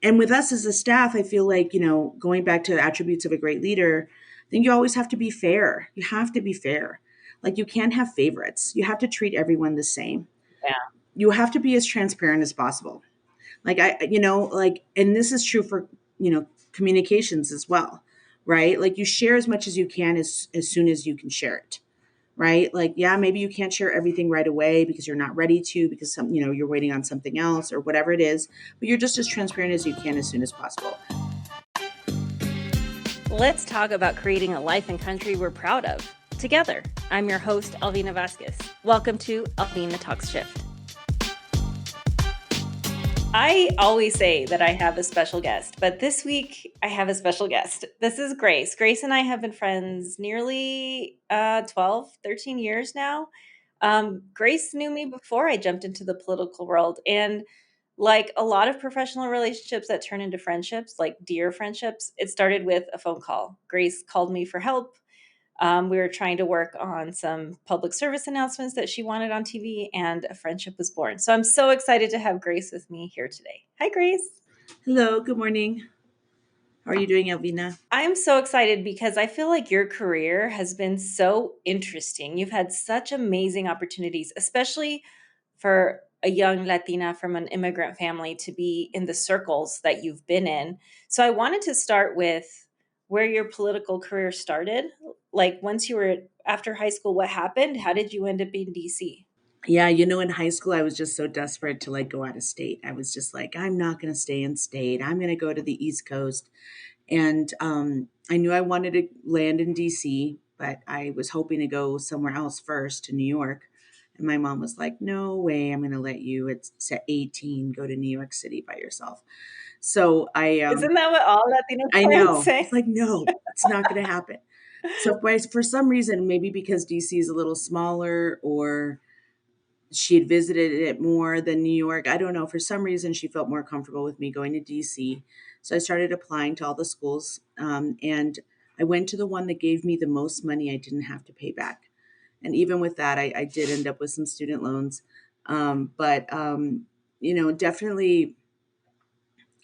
And with us as a staff, I feel like, going back to attributes of a great leader, I think you always have to be fair. You have to be fair. Like you can't have favorites. You have to treat everyone the same. Yeah. You have to be as transparent as possible. Like and this is true for, communications as well, right? Like you share as much as you can as soon as you can share it, right? Like, yeah, maybe you can't share everything right away because you're not ready to, because you're waiting on something else or whatever it is, but you're just as transparent as you can as soon as possible. Let's talk about creating a life and country we're proud of. Together, I'm your host, Alvina Vasquez. Welcome to Alvina Talks Shift. I always say that I have a special guest, but this week I have a special guest. This is Grace. Grace and I have been friends nearly 12, 13 years now. Grace knew me before I jumped into the political world. And like a lot of professional relationships that turn into friendships, like dear friendships, it started with a phone call. Grace called me for help. We were trying to work on some public service announcements that she wanted on TV, and a friendship was born. So I'm so excited to have Grace with me here today. Hi, Grace. Hello, good morning. How are you doing, Alvina? I'm so excited because I feel like your career has been so interesting. You've had such amazing opportunities, especially for a young Latina from an immigrant family to be in the circles that you've been in. So I wanted to start with where your political career started. Like once you were after high school, what happened? How did you end up in DC? Yeah, in high school, I was just so desperate to like go out of state. I was just like, I'm not going to stay in state. I'm going to go to the East Coast. And I knew I wanted to land in DC, but I was hoping to go somewhere else first to New York. And my mom was like, no way, I'm going to let you. It's at 18, go to New York City by yourself. So Isn't that what all Latino I parents know. It's say? like, no, it's not going to happen. So for some reason, maybe because DC is a little smaller or she had visited it more than New York. I don't know. For some reason, she felt more comfortable with me going to DC. So I started applying to all the schools. And I went to the one that gave me the most money I didn't have to pay back. And even with that, I did end up with some student loans. But definitely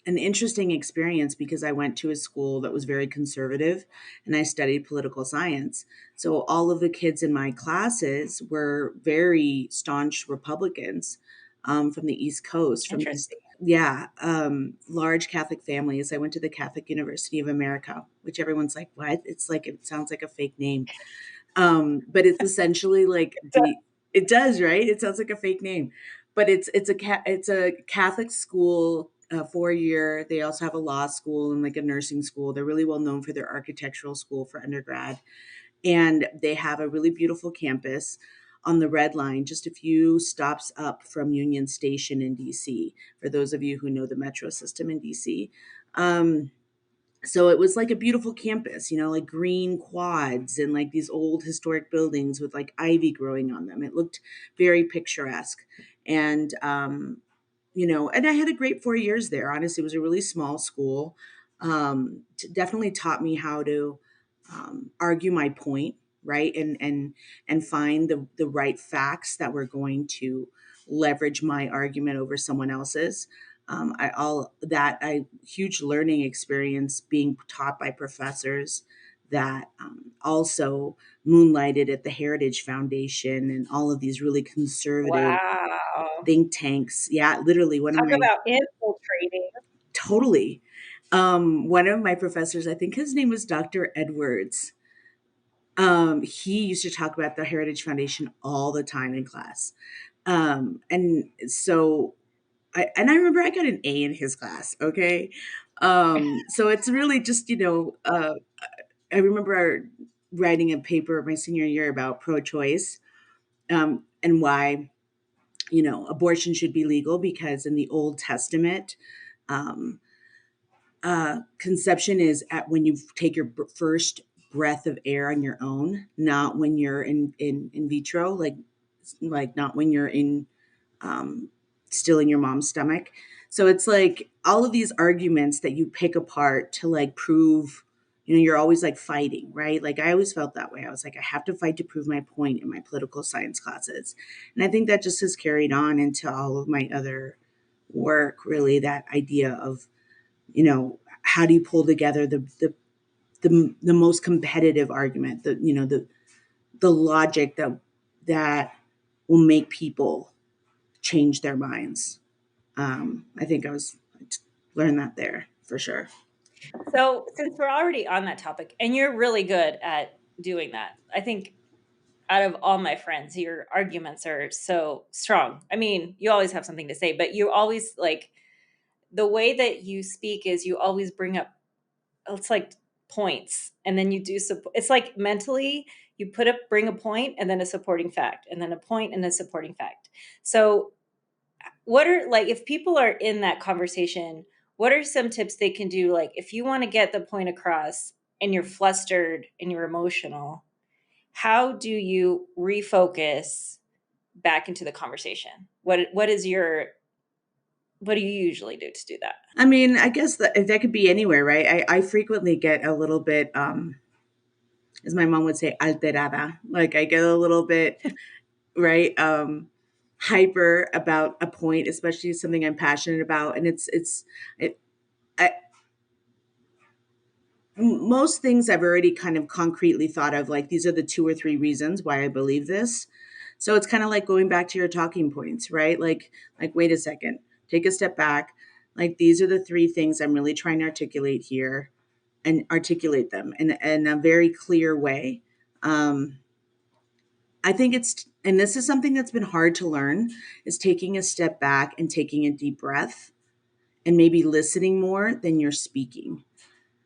an interesting experience because I went to a school that was very conservative and I studied political science. So all of the kids in my classes were very staunch Republicans from the East Coast, from these, Interesting. yeah, large Catholic families. I went to the Catholic University of America, which everyone's like, what? It's like, it sounds like a fake name. But it's essentially like it does, right? It sounds like a fake name, but it's a Catholic school, 4 year. They also have a law school and like a nursing school. They're really well known for their architectural school for undergrad, and they have a really beautiful campus on the Red Line, just a few stops up from Union Station in DC. For those of you who know the metro system in DC. So it was like a beautiful campus, like green quads and like these old historic buildings with like ivy growing on them. It looked very picturesque. And, and I had a great 4 years there. Honestly, it was a really small school. Definitely taught me how to argue my point, right? And find the right facts that were going to leverage my argument over someone else's. I huge learning experience being taught by professors that also moonlighted at the Heritage Foundation and all of these really conservative Wow. think tanks. Yeah, literally one of Talk my about infiltrating. totally one of my professors, I think his name was Dr. Edwards. He used to talk about the Heritage Foundation all the time in class. And so I remember I got an A in his class. Okay. So it's really just, I remember writing a paper my senior year about pro-choice, and why, abortion should be legal because in the Old Testament, um, conception is at when you take your first breath of air on your own, not when you're in vitro, like not when you're in um, still in your mom's stomach. So it's like all of these arguments that you pick apart to like prove, you're always like fighting, right? Like I always felt that way. I was like, I have to fight to prove my point in my political science classes. And I think that just has carried on into all of my other work, really, that idea of how do you pull together the most competitive argument, the logic that will make people change their minds. I think I was learned that there for sure. So, since we're already on that topic, and you're really good at doing that, I think out of all my friends, your arguments are so strong. I mean, you always have something to say, but you always like the way that you speak is you always bring up, it's like points, and then you do, it's like mentally you bring a point and then a supporting fact, and then a point and a supporting fact. So, what are, like, if people are in that conversation, what are some tips they can do? Like, if you want to get the point across and you're flustered and you're emotional, how do you refocus back into the conversation? What do you usually do to do that? I mean, I guess that could be anywhere, right? I frequently get a little bit, as my mom would say, alterada. Like I get a little bit, right, hyper about a point, especially something I'm passionate about, and it, I, most things I've already kind of concretely thought of, like these are the two or three reasons why I believe this. So it's kind of like going back to your talking points, right? Like wait a second, take a step back. Like these are the three things I'm really trying to articulate here, and articulate them in a very clear way. Um, I think and this is something that's been hard to learn, is taking a step back and taking a deep breath and maybe listening more than you're speaking.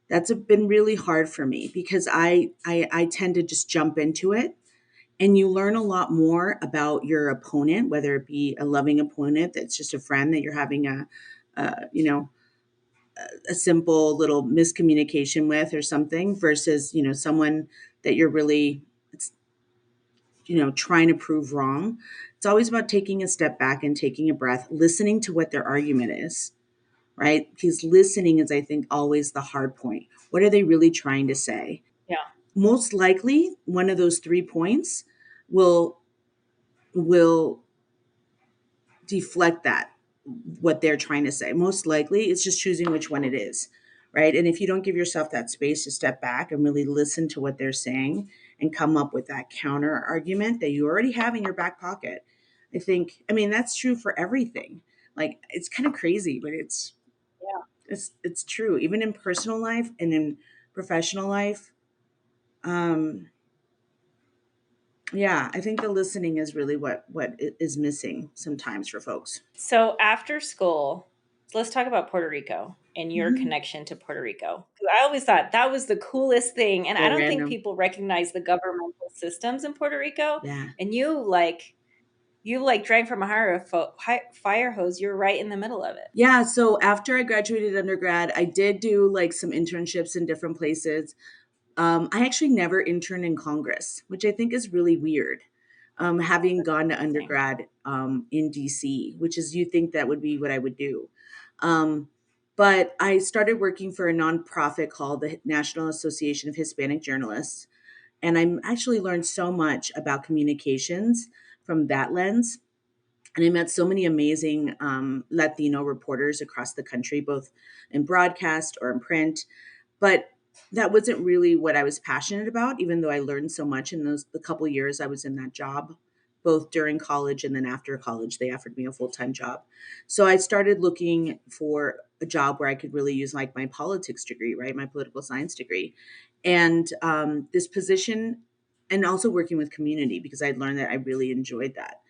That's been really hard for me because I tend to just jump into it, and you learn a lot more about your opponent, whether it be a loving opponent that's just a friend that you're having a a simple little miscommunication with or something, versus someone that you're really trying to prove wrong. It's always about taking a step back and taking a breath, listening to what their argument is, right? Because listening is, I think, always the hard point. What are they really trying to say? Yeah. Most likely, one of those 3 points will will deflect that, what they're trying to say. Most likely, it's just choosing which one it is, right? And if you don't give yourself that space to step back and really listen to what they're saying and come up with that counter argument that you already have in your back pocket, I mean, that's true for everything. Like it's kind of crazy, but Yeah. it's true. Even in personal life and in professional life. Um, yeah, I think the listening is really what is missing sometimes for folks. So after school, let's talk about Puerto Rico and your Hmm. connection to Puerto Rico. I always thought that was the coolest thing, and I So don't think random. people recognize the governmental systems in Puerto Rico. Yeah. And you like drank from a fire hose. You're right in the middle of it. Yeah, so after I graduated undergrad, I did do like some internships in different places. I actually never interned in Congress, which I think is really weird. Having gone to Interesting. undergrad in DC, which is, you think that would be what I would do. Um, but I started working for a nonprofit called the National Association of Hispanic Journalists. And I actually learned so much about communications from that lens. And I met so many amazing Latino reporters across the country, both in broadcast or in print. But that wasn't really what I was passionate about, even though I learned so much in those the couple years I was in that job, both during college and then after college. They offered me a full-time job. So I started looking for a job where I could really use like my politics degree, right? My political science degree. And this position, and also working with community, because I'd learned that I really enjoyed that.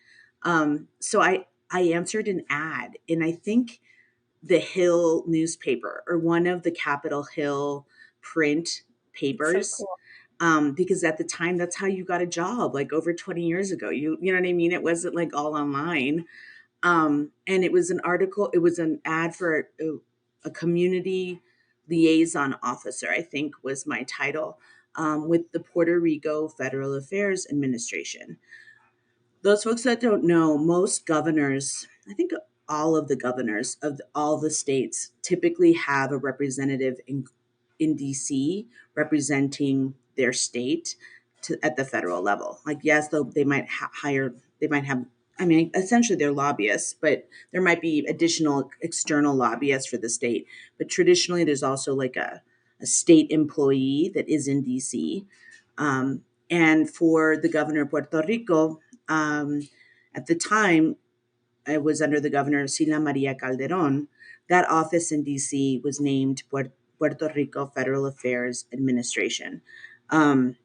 So I answered an ad, and I think the Hill newspaper, or one of the Capitol Hill print So papers, cool. because at the time that's how you got a job, like over 20 years ago. You know what I mean? It wasn't like all online. And it was an article. It was an ad for a community liaison officer, I think was my title, with the Puerto Rico Federal Affairs Administration. Those folks that don't know, most governors, I think all of the governors of all the states typically have a representative in DC representing their state at the federal level. Like, yes, they might hire, they might have I mean, essentially they're lobbyists, but there might be additional external lobbyists for the state. But traditionally, there's also like a state employee that is in DC. And for the governor of Puerto Rico, at the time, I was under the governor, Sila Maria Calderon. That office in DC was named Puerto Rico Federal Affairs Administration. Um,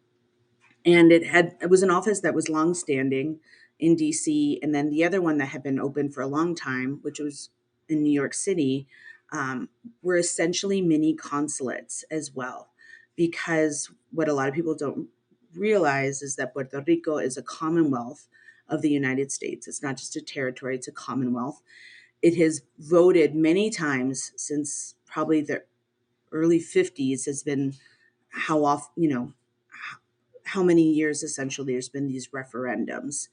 and it was an office that was longstanding in DC, and then the other one that had been open for a long time, which was in New York City, um, were essentially mini consulates as well, because what a lot of people don't realize is that Puerto Rico is a commonwealth of the United States. It's not just a territory; it's a commonwealth. It has voted many times since probably the early 50s. Has been how often, how many years essentially there's been these referendums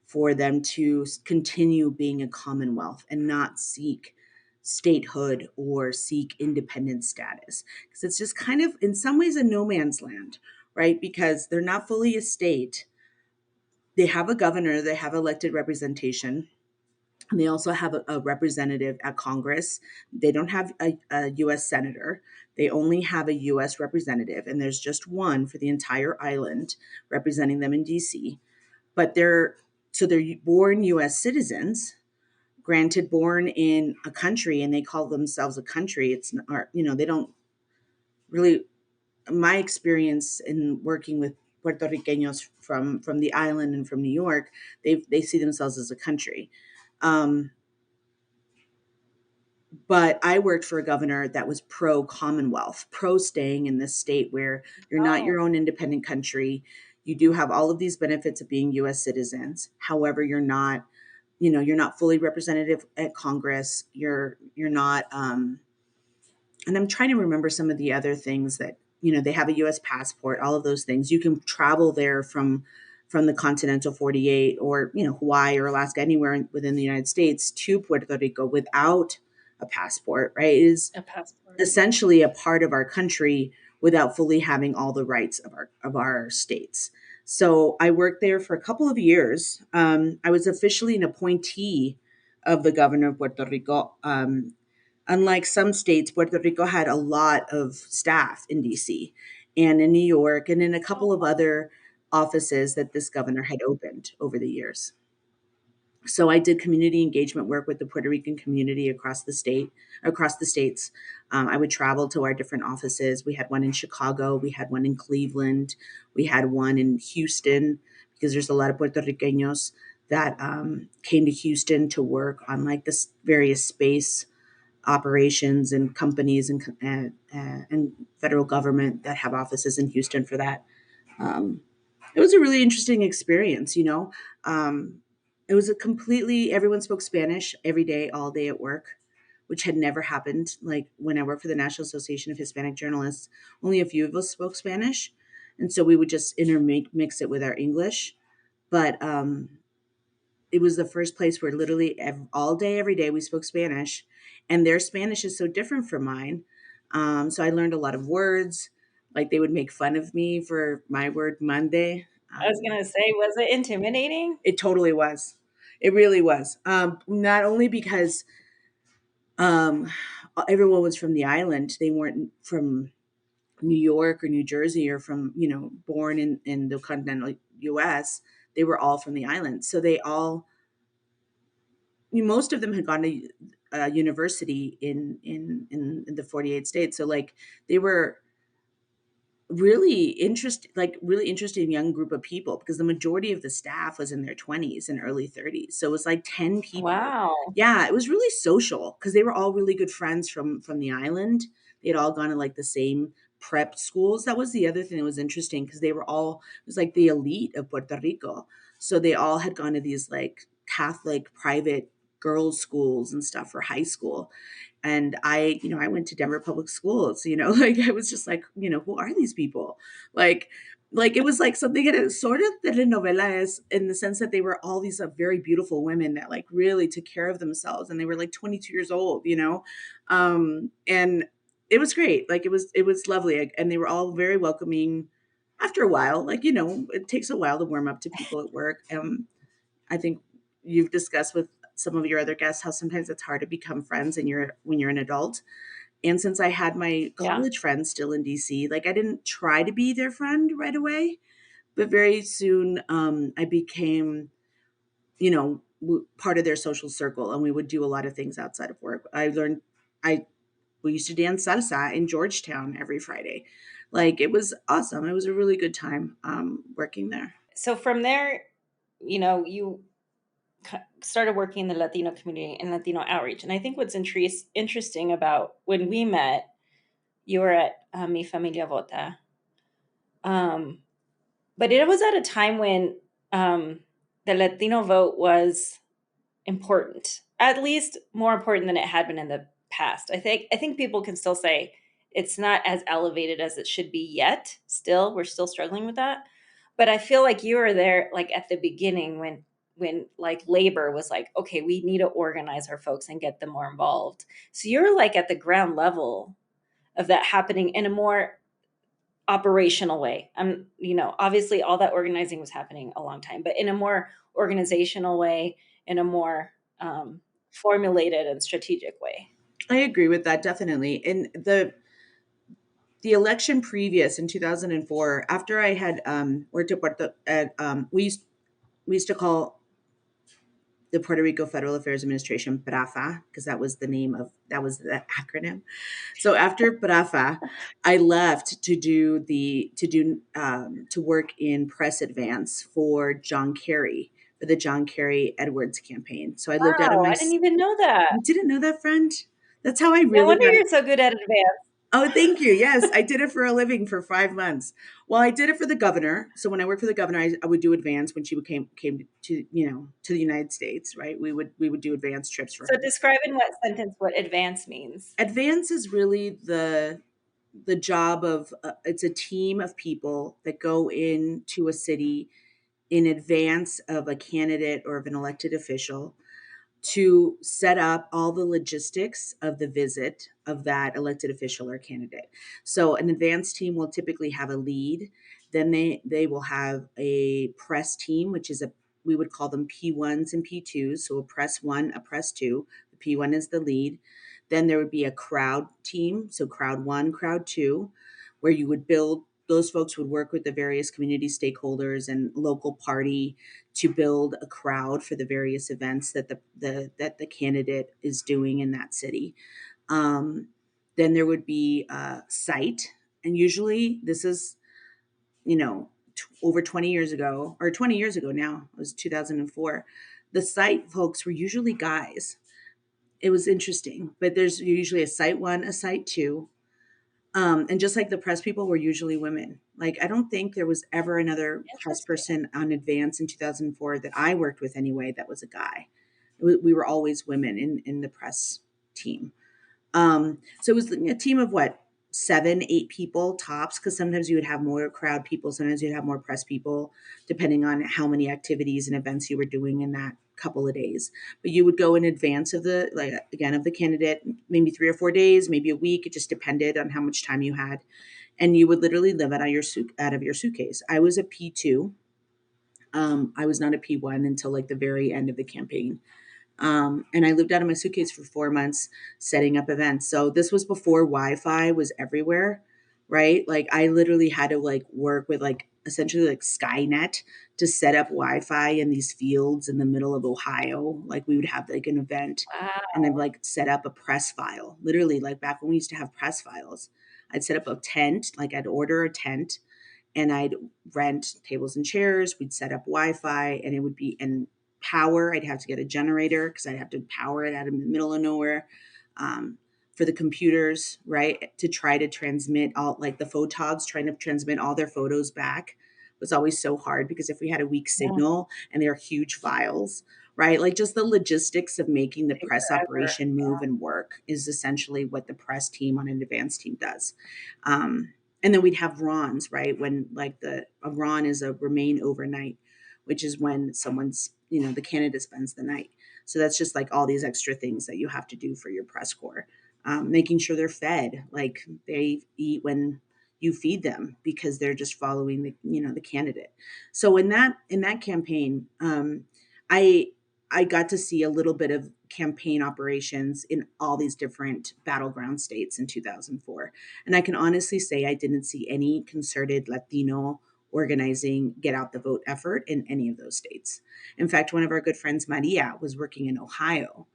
for them to continue being a commonwealth and not seek statehood or seek independent status, because it's just kind of in some ways a no man's land, right? Because they're not fully a state. They have a governor, they have elected representation, and they also have a representative at Congress. They don't have a US senator. They only have a US representative, and there's just one for the entire island representing them in DC. But they're born US citizens, granted born in a country, and they call themselves a country. It's not, they don't really, my experience in working with Puerto Ricanos from the island and from New York, they see themselves as a country. Um, but I worked for a governor that was pro Commonwealth, pro staying in this state where you're not Oh, your own independent country. You do have all of these benefits of being US citizens. However, you're not fully representative at Congress. You're not and I'm trying to remember some of the other things that, they have a US passport, all of those things. You can travel there from the continental 48, or, Hawaii or Alaska, anywhere within the United States to Puerto Rico without a passport, right? It is a passport. essentially a part of our country without fully having all the rights of our states. So I worked there for a couple of years. I was officially an appointee of the governor of Puerto Rico. Unlike some states, Puerto Rico had a lot of staff in DC and in New York and in a couple of other offices that this governor had opened over the years. So I did community engagement work with the Puerto Rican community across the states. I would travel to our different offices. We had one in Chicago, we had one in Cleveland, we had one in Houston, because there's a lot of Puerto Ricanos that came to Houston to work on like this various space operations and companies and federal government that have offices in Houston for that. Um, it was a really interesting experience, you know. It was a completely everyone spoke Spanish every day, all day at work, which had never happened. Like when I worked for the National Association of Hispanic Journalists, only a few of us spoke Spanish, and so we would just intermix it with our English. But it was the first place where literally all day, every day, we spoke Spanish, and their Spanish is so different from mine. So I learned a lot of words. Like they would make fun of me for my word Monday. I was gonna say, was it intimidating? It totally was. It really was. Not only because um, everyone was from the island; they weren't from New York or New Jersey or from born in the continental U.S. They were all from the island, so they all most of them had gone to university in the 48 states. So like they were really interesting young group of people, because the majority of the staff was in their 20s and early 30s. So it was like 10 people. Wow. Yeah, it was really social because they were all really good friends from the island. They had all gone to like the same prep schools. That was the other thing that was interesting, because they were all it was like the elite of Puerto Rico. So they all had gone to these like Catholic private girls schools and stuff for high school. And I went to Denver public schools, like I was just like, who are these people? like like it was like something in a sort of telenovelas, in the sense that they were all these very beautiful women that like really took care of themselves, and they were like 22 years old, and it was great. Like it was lovely, and they were all very welcoming. After a while, like, it takes a while to warm up to people at work. I think you've discussed with some of your other guests how sometimes it's hard to become friends and when you're an adult. And since I had my Yeah. college friends still in DC, like I didn't try to be their friend right away, but very soon I became, part of their social circle, and we would do a lot of things outside of work. I we used to dance salsa in Georgetown every Friday. Like it was awesome. It was a really good time working there. So from there, you started working in the Latino community and Latino outreach. And I think what's interesting about when we met, you were at Mi Familia Vota. Um, but it was at a time when the Latino vote was important, at least more important than it had been in the past. I think people can still say it's not as elevated as it should be yet. Still, we're still struggling with that. But I feel like you were there like at the beginning when like labor was like, okay, we need to organize our folks and get them more involved. So you're like at the ground level of that happening in a more operational way. Obviously all that organizing was happening a long time, but in a more organizational way, in a more formulated and strategic way. I agree with that definitely. And the election previous in 2004, after I had worked at Puerto, at we used to call the Puerto Rico Federal Affairs Administration PRAFA because that was the acronym. So after PRAFA, I left to work in press advance for John Kerry, for the John Kerry Edwards campaign. So I lived out of Wow, my. I didn't even know that. You didn't know that, friend? That's how I No really wonder got. you're so good at advance. Oh, thank you. Yes, I did it for a living for 5 months. Well, I did it for the governor. So when I worked for the governor, I would do advance when she came to to the United States. Right, we would do advance trips for So her. describe in what sentence what advance means. Advance is really the job of it's a team of people that go into a city in advance of a candidate or of an elected official to set up all the logistics of the visit of that elected official or candidate. So an advance team will typically have a lead. Then they will have a press team, which is a we would call them P1s and P2s. So a press one, a press two. The P1 is the lead. Then there would be a crowd team. So crowd one, crowd two, where you would build those folks would work with the various community stakeholders and local party to build a crowd for the various events that the candidate is doing in that city. Um, then there would be a site, and usually this is over 20 years ago or 20 years ago now. It was 2004. The site folks were usually guys. It was interesting, but there's usually a site one, a site two, and just like the press people were usually women. Like I don't think there was ever another press Interesting. person on Advance in 2004 that I worked with anyway that was a guy. We were always women in the press team. So it was a team of what, 7, 8 people tops, because sometimes you would have more crowd people, sometimes you'd have more press people, depending on how many activities and events you were doing in that couple of days. But you would go in advance of of the candidate, maybe 3 or 4 days, maybe a week. It just depended on how much time you had, and you would literally live out of your suitcase. I was a P2. I was not a P1 until like the very end of the campaign. And I lived out of my suitcase for 4 months setting up events. So this was before Wi-Fi was everywhere, right? Like I literally had to like work with like essentially like Skynet to set up Wi-Fi in these fields in the middle of Ohio. Like we would have like an event and I'd Wow. like set up a press file. Literally like back when we used to have press files. I'd set up a tent, like I'd order a tent and I'd rent tables and chairs. We'd set up Wi-Fi, and it would be and power. I'd have to get a generator because I'd have to power it out in the middle of nowhere um, for the computers, right? To try to transmit all like the photogs, trying to transmit all their photos back was always so hard because if we had a weak Yeah, signal and they're huge files, right? Like just the logistics of making the take press forever. operation move and work is essentially what the press team on an advanced team does. And then we'd have RONs, right? When like a RON is a remain overnight, which is when someone's, the candidate spends the night. So that's just like all these extra things that you have to do for your press corps. Making sure they're fed, like they eat when you feed them because they're just following the candidate. So in that campaign, I I got to see a little bit of campaign operations in all these different battleground states in 2004. And I can honestly say I didn't see any concerted Latino organizing get out the vote effort in any of those states. In fact, one of our good friends, Maria, was working in Ohio,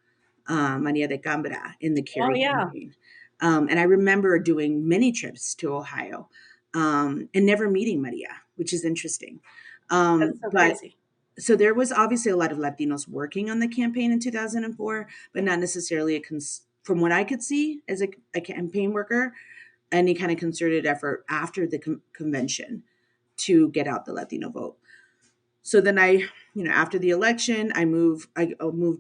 Maria de Cambra, in the Oh, Kerry yeah. campaign. And I remember doing many trips to Ohio and never meeting Maria, which is interesting. That's so But crazy. so there was obviously a lot of Latinos working on the campaign in 2004, but not necessarily from what I could see as a campaign worker, any kind of concerted effort after the convention to get out the Latino vote. So then after the election, I moved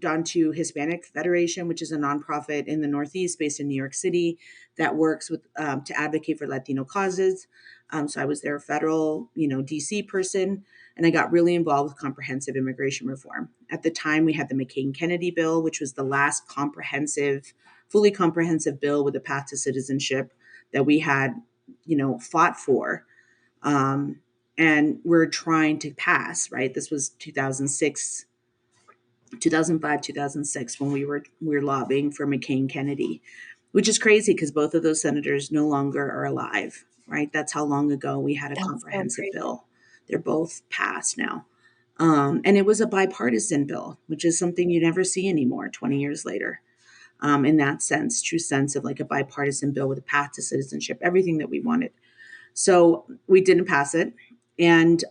on to Hispanic Federation, which is a nonprofit in the Northeast based in New York City that works with to advocate for Latino causes. So I was their federal, DC person, and I got really involved with comprehensive immigration reform. At the time, we had the McCain-Kennedy bill, which was the last fully comprehensive bill with a path to citizenship that we had, fought for. Um, and we're trying to pass, right? This was 2006, 2005, 2006 when we were lobbying for McCain-Kennedy, which is crazy because both of those senators no longer are alive, right? That's how long ago we had a That's so comprehensive crazy. bill. They're both passed now. And it was a bipartisan bill, which is something you never see anymore 20 years later. In that sense, true sense of like a bipartisan bill with a path to citizenship, everything that we wanted. So we didn't pass it. And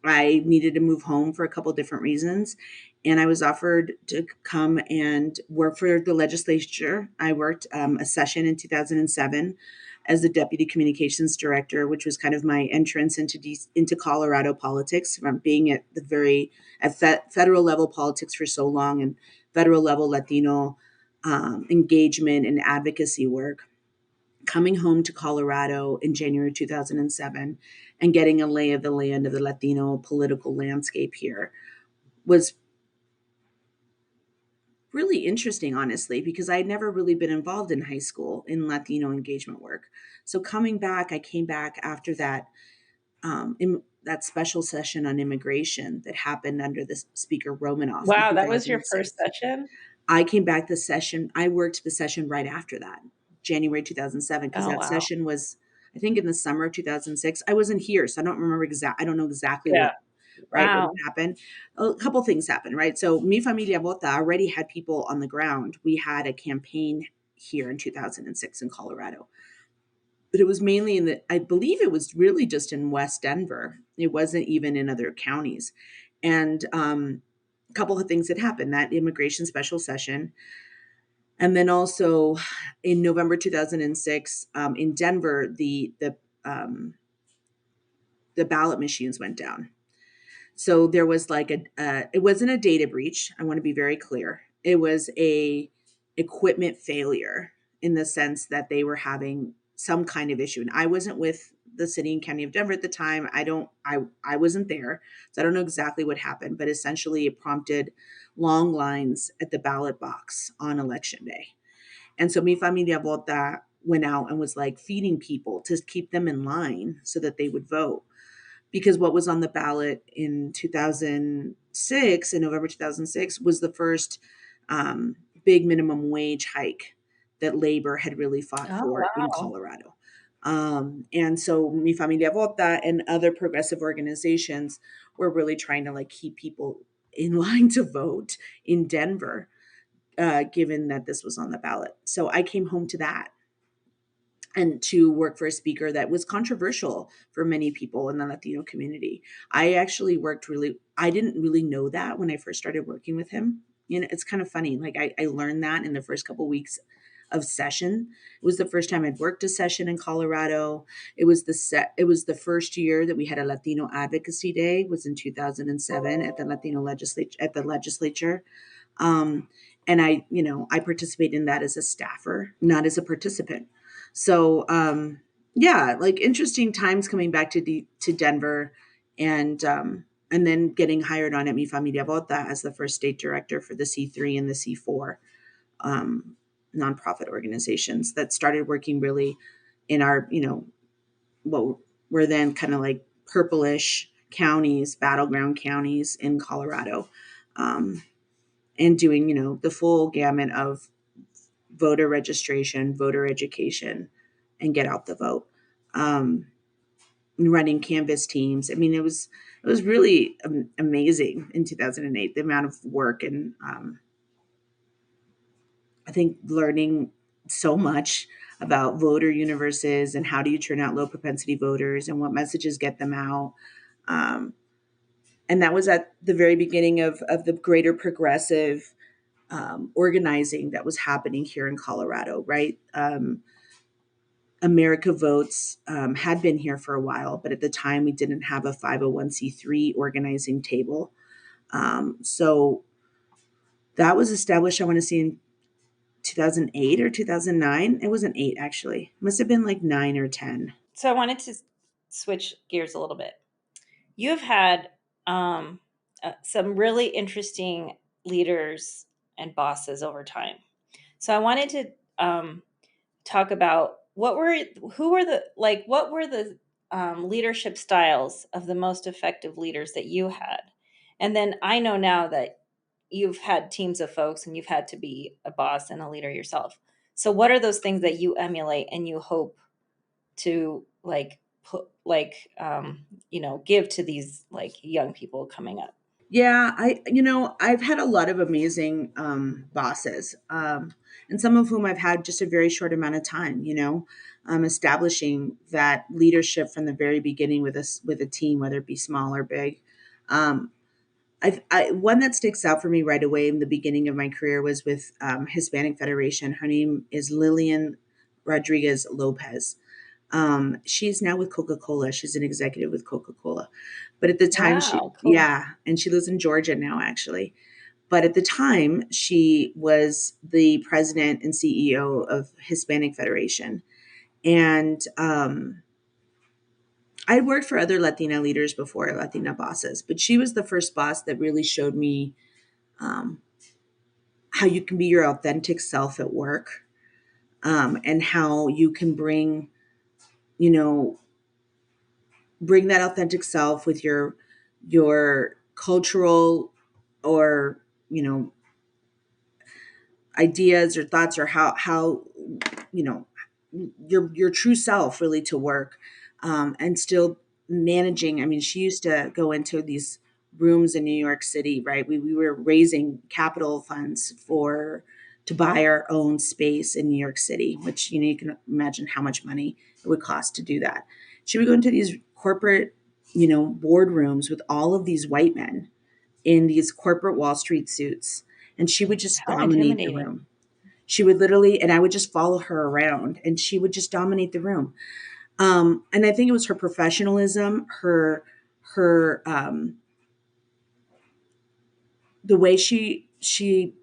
I needed to move home for a couple different reasons. And I was offered to come and work for the legislature. I worked a session in 2007 as the deputy communications director, which was kind of my entrance into Colorado politics from being at federal level politics for so long and federal level Latino engagement and advocacy work, coming home to Colorado in January 2007 and getting a lay of the land of the Latino political landscape here was really interesting, honestly, because I had never really been involved in high school in Latino engagement work. So coming back, I came back after in that special session on immigration that happened under the Speaker Romanoff in Wow, that was your first 2006. session? I came back I worked the session right after that, January 2007, because Oh, that wow. session was, I think, in the summer of 2006. I wasn't here, so I don't know exactly Yeah. what Wow. happened. A couple things happened, right? So Mi Familia Vota already had people on the ground. We had a campaign here in 2006 in Colorado, but it was mainly I believe it was really just in West Denver. It wasn't even in other counties. And a couple of things had happened, that immigration special session. And then also in November 2006, in Denver, um, the ballot machines went down. So there was like it wasn't a data breach. I want to be very clear. It was a equipment failure in the sense that they were having some kind of issue. And I wasn't with the city and county of Denver at the time. I wasn't there. So I don't know exactly what happened, but essentially it prompted long lines at the ballot box on election day. And so Mi Familia Vota went out and was like feeding people to keep them in line so that they would vote. Because what was on the ballot in 2006, in November 2006, was the first big minimum wage hike that labor had really fought Oh, for in wow. Colorado. And so Mi Familia Vota and other progressive organizations were really trying to like keep people in line to vote in Denver, given that this was on the ballot. So I came home to that and to work for a speaker that was controversial for many people in the Latino community. I didn't really know that when I first started working with him. It's kind of funny. Like I learned that in the first couple of weeks of session. It was the first time I'd worked a session in Colorado. It was the first year that we had a Latino advocacy day, was in 2007 at the legislature. Um, and I participated in that as a staffer, not as a participant. So, yeah, like interesting times coming back to Denver, and then getting hired on at Mi Familia Vota as the first state director for the C3 and the C4 um, nonprofit organizations that started working really in our, what were then kind of like purplish counties, battleground counties in Colorado. Um, and doing, the full gamut of voter registration, voter education, and get out the vote. Um, Running canvas teams. I mean, it was really amazing in 2008, the amount of work, and I think learning so much about voter universes and how do you turn out low propensity voters and what messages get them out. Um, and that was at the very beginning of the greater progressive organizing that was happening here in Colorado, right? America Votes had been here for a while, but at the time we didn't have a 501c3 organizing table. So that was established, I want to say, in 2008 or 2009. It wasn't eight, actually. It must have been like 9 or 10. So I wanted to switch gears a little bit. You've had some really interesting leaders and bosses over time. So I wanted to talk about what were the leadership styles of the most effective leaders that you had, and then I know now that you've had teams of folks and you've had to be a boss and a leader yourself. So what are those things that you emulate and you hope to put give to these young people coming up? Yeah, I've had a lot of amazing bosses, and some of whom I've had just a very short amount of time. Establishing that leadership from the very beginning with a team, whether it be small or big. Um, one that sticks out for me right away in the beginning of my career was with Hispanic Federation. Her name is Lillian Rodriguez Lopez. She's now with Coca-Cola. She's an executive with Coca-Cola. But at the time Wow, cool. yeah, and she lives in Georgia now, actually. But at the time, she was the president and CEO of Hispanic Federation. And I'd worked for other Latina leaders before, Latina bosses, but she was the first boss that really showed me um, how you can be your authentic self at work, and how you can you know, bring that authentic self with your cultural or ideas or thoughts, or how you know your true self really to work, and still managing. I mean, she used to go into these rooms in New York City, right? We were raising capital funds for to buy our own space in New York City, which you can imagine how much money it would cost to do that. She would go into these corporate boardrooms with all of these white men in these corporate Wall Street suits, and she would just How dominate the intimidating. room. She would literally, and I would just follow her around, and she would just dominate the room. And I think it was her professionalism, her the way she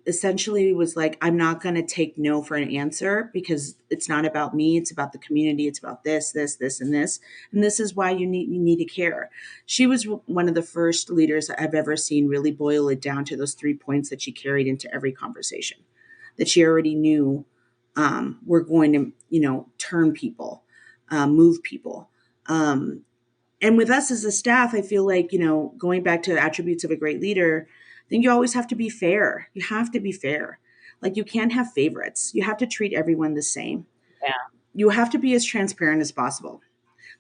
essentially was like, I'm not going to take no for an answer, because it's not about me, it's about the community, it's about this and this, and this is why you need to care. She was one of the first leaders I've ever seen really boil it down to those 3 points that she carried into every conversation, that she already knew were going to turn people, move people. And with us as a staff, I feel like, going back to attributes of a great leader, I think you always have to be fair. You have to be fair. Like, you can't have favorites. You have to treat everyone the same. Yeah. You have to be as transparent as possible.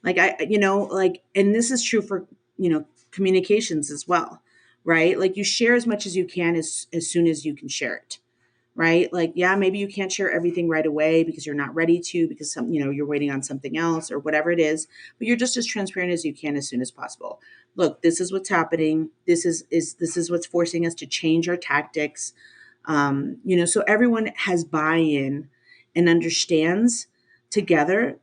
Like, and this is true for, communications as well, right? Like, you share as much as you can as soon as you can share it, right? Like, yeah, maybe you can't share everything right away because you're not ready to, because you're waiting on something else or whatever it is, but you're just as transparent as you can as soon as possible. Look, this is what's happening. This is what's forcing us to change our tactics. So everyone has buy-in and understands together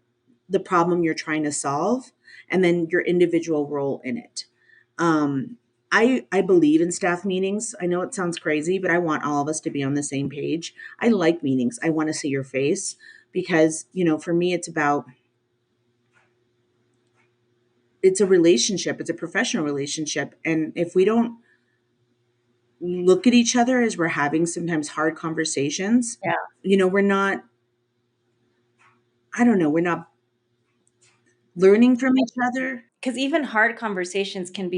the problem you're trying to solve, and then your individual role in it. Um, I believe in staff meetings. I know it sounds crazy, but I want all of us to be on the same page. I like meetings. I want to see your face, because, for me, it's a relationship. It's a professional relationship. And if we don't look at each other as we're having sometimes hard conversations, Yeah. we're not, I don't know, we're not learning from each other. Because even hard conversations can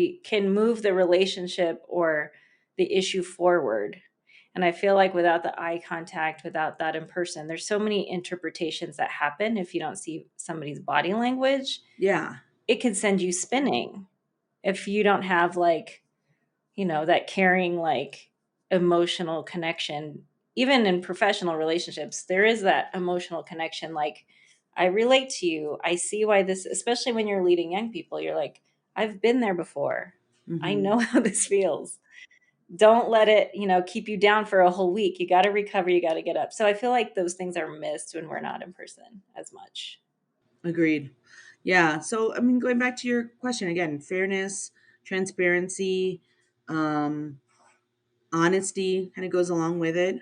move the relationship or the issue forward. And I feel like without the eye contact, without that in person, there's so many interpretations that happen if you don't see somebody's body language. Yeah. It could send you spinning if you don't have like, that caring, like emotional connection. Even in professional relationships, there is that emotional connection. Like, I relate to you. I see why this, especially when you're leading young people, you're like, I've been there before. I Mm-hmm. know how this feels. Don't let it, keep you down for a whole week. You got to recover. You got to get up. So I feel like those things are missed when we're not in person as much. Agreed. Yeah. So, I mean, going back to your question again, fairness, transparency, um, honesty kind of goes along with it.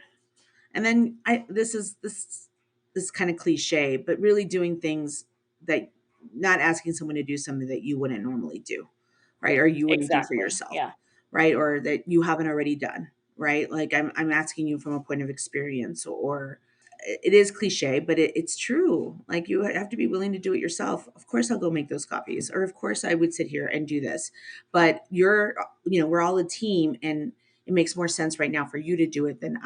And then this is kind of cliche, but really doing things that not asking someone to do something that you wouldn't normally do, right? Or you wouldn't do for Exactly. yourself, Yeah. right? Or that you haven't already done, right? Like I'm asking you from a point of experience, or it is cliche, but it's true. Like you have to be willing to do it yourself. Of course, I'll go make those copies, or of course, I would sit here and do this. But we're all a team, and it makes more sense right now for you to do it than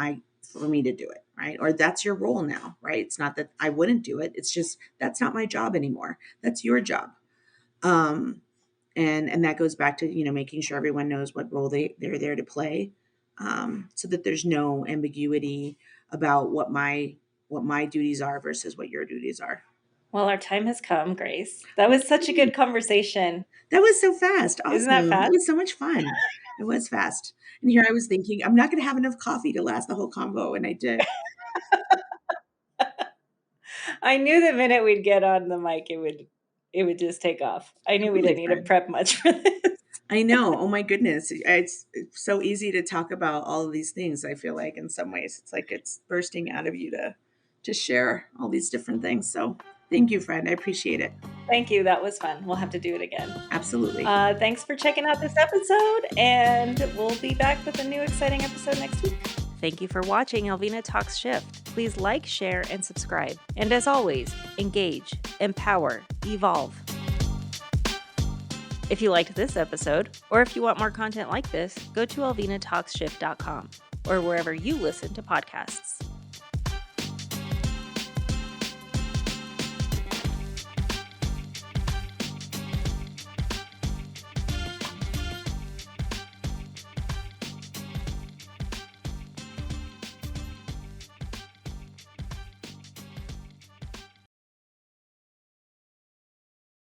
for me to do it, right? Or that's your role now, right? It's not that I wouldn't do it. It's just that's not my job anymore. That's your job. Um, and that goes back to making sure everyone knows what role they're there to play, so that there's no ambiguity about what my duties are versus what your duties are. Well, our time has come, Grace. That was such a good conversation. That was so fast. Isn't that Awesome. It fast? was so much fun. It was fast. And here I was thinking, I'm not going to have enough coffee to last the whole convo. And I did. I knew the minute we'd get on the mic, it would just take off. I knew we didn't Totally need to fine. prep much for this. I know. Oh my goodness. It's so easy to talk about all of these things. I feel like in some ways it's like it's bursting out of you to share all these different things. So thank you, friend. I appreciate it. Thank you. That was fun. We'll have to do it again. Absolutely. Thanks for checking out this episode, and we'll be back with a new exciting episode next week. Thank you for watching Alvina Talks Shift. Please like, share, and subscribe. And as always, engage, empower, evolve. If you liked this episode, or if you want more content like this, go to alvinatalkshift.com or wherever you listen to podcasts.